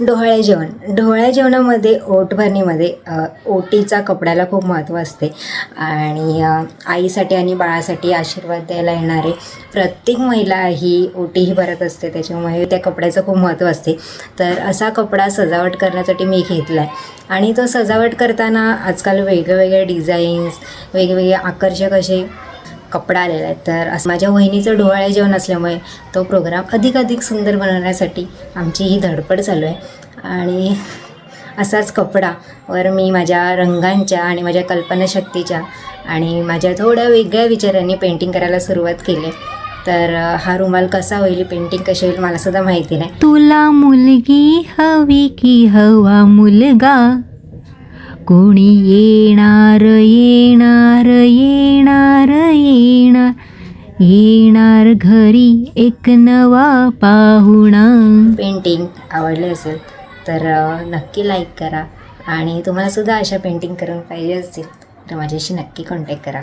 डोहाळे जेवण. डोहाळे जेवणामध्ये ओट भरणीमध्ये ओटीचा कपड्याला खूप महत्त्व असते आणि आईसाठी आणि बाळासाठी आशीर्वाद द्यायला येणारे प्रत्येक महिला ही ओटीही भरत असते, त्याच्यामुळे त्या कपड्याचं खूप महत्त्व असते. तर असा कपडा सजावट करण्यासाठी मी घेतला आहे आणि तो सजावट करताना आजकाल वेगवेगळे डिझाईन्स, वेगवेगळे आकर्षक असे कपडा आलेला आहे. तर असं माझ्या वहिनीचं डोहाळे जेवण असल्यामुळे तो प्रोग्राम अधिक सुंदर बनवण्यासाठी आमची ही धडपड चालू आहे आणि असाच कपडावर मी माझ्या रंगांच्या आणि माझ्या कल्पनाशक्तीच्या आणि माझ्या थोड्या वेगळ्या विचारांनी पेंटिंग करायला सुरुवात केली. तर हा रुमाल कसा होईल, पेंटिंग कशी होईल मलासुद्धा माहिती नाही. तुला मुलगी हवी की हवा मुलगा, कोणी येणार येणार येणार येणार येणार घरी एक नवा पाहुणा. पेंटिंग आवडले असेल तर नक्की लाईक करा आणि तुम्हालासुद्धा अशा पेंटिंग करून पाहिजे असतील तर माझ्याशी नक्की कॉन्टॅक्ट करा.